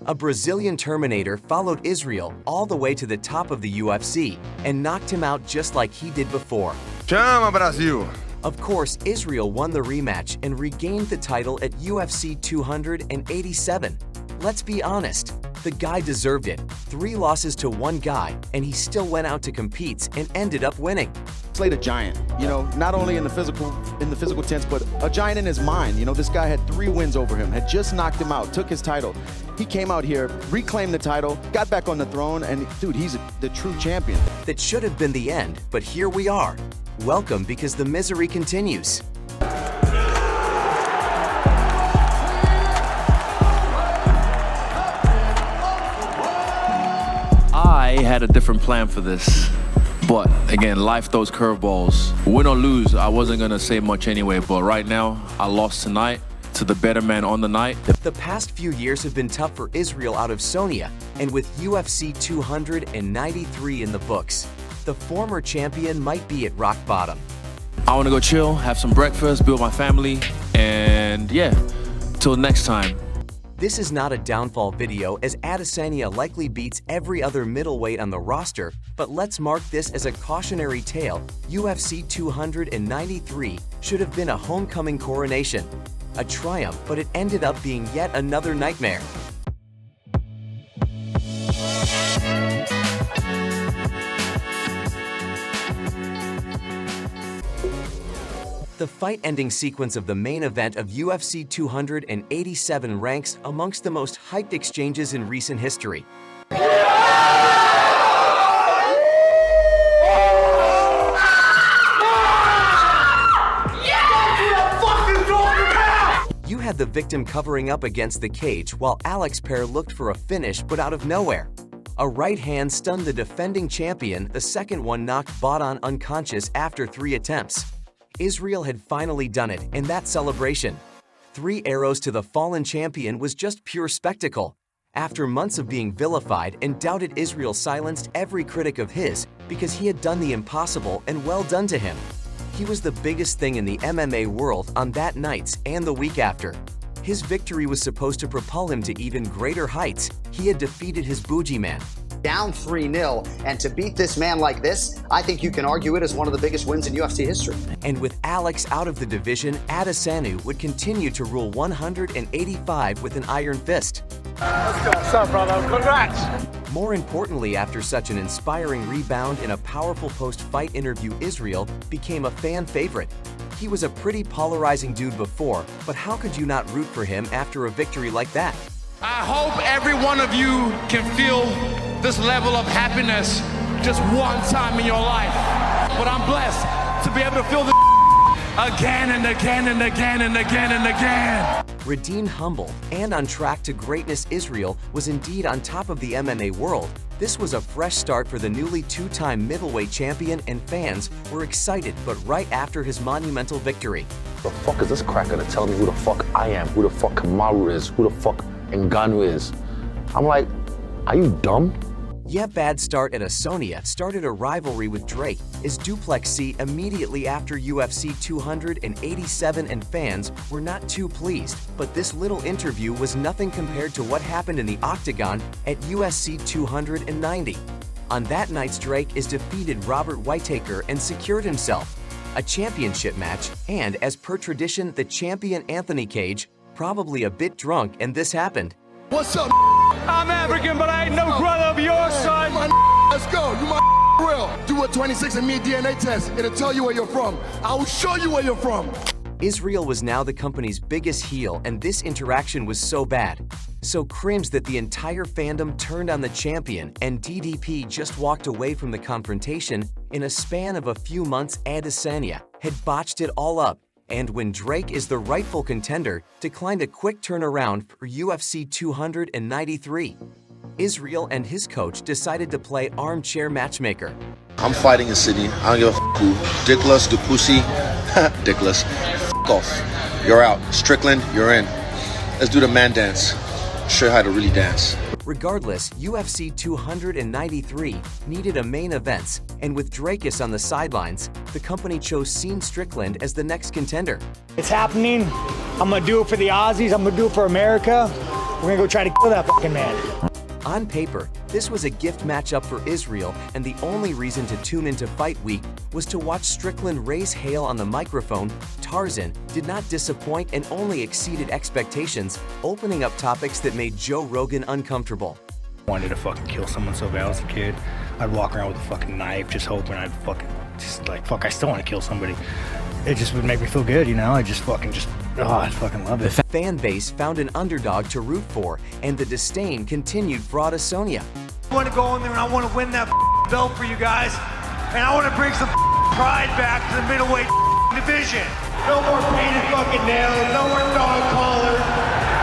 A Brazilian Terminator followed Israel all the way to the top of the UFC and knocked him out just like he did before. Chama, Brasil! Of course, Israel won the rematch and regained the title at UFC 287. Let's be honest, the guy deserved it. 3 losses to 1 guy, and he still went out to compete and ended up winning. Slayed a giant, you know, not only in the physical tense, but a giant in his mind. You know, this guy had 3 wins over him, had just knocked him out, took his title. He came out here, reclaimed the title, got back on the throne, and dude, he's the true champion. That should have been the end, but here we are. Welcome, because the misery continues. I had a different plan for this, but again, life throws curveballs. Win or lose, I wasn't gonna say much anyway, but right now, I lost tonight to the better man on the night. The past few years have been tough for Israel Adesanya, and with UFC 293 in the books, the former champion might be at rock bottom. I wanna go chill, have some breakfast, build my family, and yeah, till next time. This is not a downfall video, as Adesanya likely beats every other middleweight on the roster, but let's mark this as a cautionary tale. UFC 293 should have been a homecoming coronation. A triumph, but it ended up being yet another nightmare. The fight-ending sequence of the main event of UFC 287 ranks amongst the most hyped exchanges in recent history. You had the victim covering up against the cage while Alex Pereira looked for a finish, but out of nowhere, a right hand stunned the defending champion. The second one knocked Bodon unconscious after 3 attempts. Israel had finally done it, and that celebration. 3 arrows to the fallen champion was just pure spectacle. After months of being vilified and doubted, Israel silenced every critic of his because he had done the impossible, and well done to him. He was the biggest thing in the MMA world on that night and the week after. His victory was supposed to propel him to even greater heights. He had defeated his bougie man. Down 3-0, and to beat this man like this, I think you can argue it as one of the biggest wins in UFC history. And with Alex out of the division, Adesanya would continue to rule 185 with an iron fist. Let's go. What's up, brother? Congrats! More importantly, after such an inspiring rebound in a powerful post-fight interview, Israel became a fan favorite. He was a pretty polarizing dude before, but how could you not root for him after a victory like that? I hope every one of you can feel this level of happiness just one time in your life. But I'm blessed to be able to feel this again and again and again and again and again. Redeemed, humble, and on track to greatness, Israel was indeed on top of the MMA world. This was a fresh start for the newly 2-time middleweight champion, and fans were excited, but right after his monumental victory. The fuck is this cracker to tell me who the fuck I am, who the fuck Kamaru is, who the fuck Ngannou is? I'm like, are you dumb? Yet bad start at Adesanya started a rivalry with Drake, his Duplexi, immediately after UFC 287, and fans were not too pleased. But this little interview was nothing compared to what happened in the octagon at UFC 290. On that night, Drake is defeated Robert Whittaker and secured himself a championship match, and as per tradition, the champion Anthony Cage, probably a bit drunk, and this happened. What's up? I'm African, but I ain't no brother of yours, son. Let's go. You my real. Do a 26andMe DNA test. It'll tell you where you're from. I will show you where you're from. Israel was now the company's biggest heel, and this interaction was so bad, so cringe, that the entire fandom turned on the champion, and DDP just walked away from the confrontation. In a span of a few months, Adesanya had botched it all up, and when Drake is the rightful contender, declined a quick turnaround for UFC 293. Israel and his coach decided to play armchair matchmaker. I'm fighting in Sydney. I don't give a f who. Dickless, the pussy, Dickless. F off. You're out. Strickland, you're in. Let's do the man dance. Show you how to really dance. Regardless, UFC 293 needed a main event, and with Drakus on the sidelines, the company chose Sean Strickland as the next contender. It's happening. I'm gonna do it for the Aussies. I'm gonna do it for America. We're gonna go try to kill that fucking man. On paper, this was a gift matchup for Israel, and the only reason to tune into Fight Week was to watch Strickland raise hail on the microphone. Tarzan did not disappoint and only exceeded expectations, opening up topics that made Joe Rogan uncomfortable. I wanted to fucking kill someone so bad as a kid. I'd walk around with a fucking knife, just hoping I'd fucking, just like, fuck, I still want to kill somebody. It just would make me feel good, you know? I fucking love it. The fan base found an underdog to root for, and the disdain continued for Adesanya. I want to go in there and I want to win that belt for you guys, and I want to bring some pride back to the middleweight division. No more painted fucking nails, no more dog collars,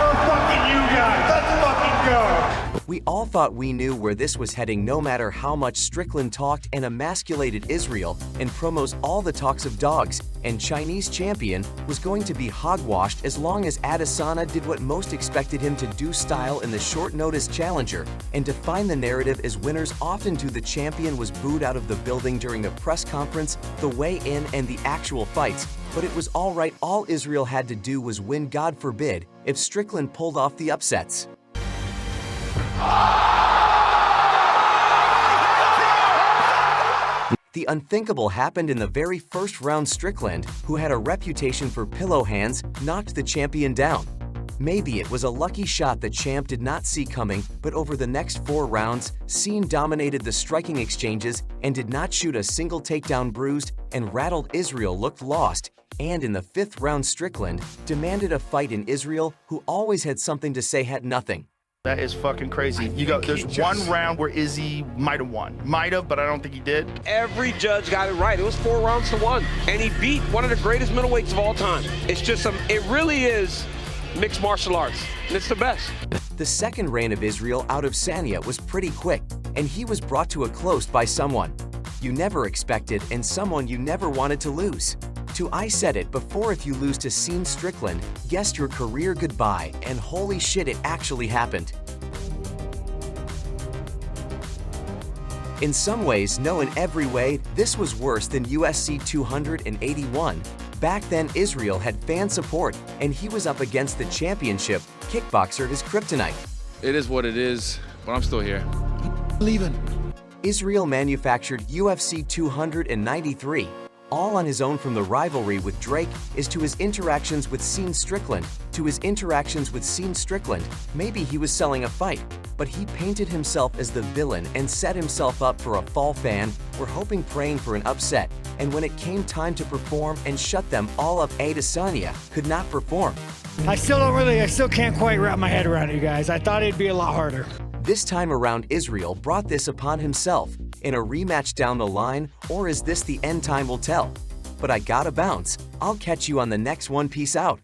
no fucking you guys. Let's fucking go. We all thought we knew where this was heading, no matter how much Strickland talked and emasculated Israel and promos all the talks of dogs, and Chinese champion was going to be hogwashed as long as Adesanya did what most expected him to do, style in the short notice challenger, and define the narrative as winners often do. The champion was booed out of the building during a press conference, the weigh-in, and the actual fights, but it was all right. All Israel had to do was win, God forbid, if Strickland pulled off the upsets. The unthinkable happened in the very first round. Strickland, who had a reputation for pillow hands, knocked the champion down. Maybe it was a lucky shot the champ did not see coming, but over the next 4 rounds, Cien dominated the striking exchanges and did not shoot a single takedown. Bruised and rattled Israel looked lost, and in the 5th round, Strickland demanded a fight, in Israel, who always had something to say, had nothing. That is fucking crazy. There's one round where Izzy might have won. Might have, but I don't think he did. Every judge got it right. It was 4 rounds to 1, and he beat one of the greatest middleweights of all time. It's just it really is mixed martial arts, and it's the best. The second reign of Israel out of Sanya was pretty quick, and he was brought to a close by someone you never expected and someone you never wanted to lose. I said it before, if you lose to Cien Strickland, guess your career goodbye, and holy shit, it actually happened. In some ways, no, in every way, this was worse than UFC 281. Back then, Israel had fan support, and he was up against the championship kickboxer, his kryptonite. It is what it is, but I'm still here. Leaving. Israel manufactured UFC 293. All on his own, from the rivalry with Drake is to his interactions with Cien Strickland, Maybe he was selling a fight, but he painted himself as the villain and set himself up for a fall. Fan were hoping, praying for an upset, and when it came time to perform and shut them all up, Adesanya could not perform. I still can't quite wrap my head around it, you guys. I thought it'd be a lot harder. This time around, Israel brought this upon himself. In a rematch down the line, or is this the end? Time will tell. But I gotta bounce. I'll catch you on the next one. Peace out.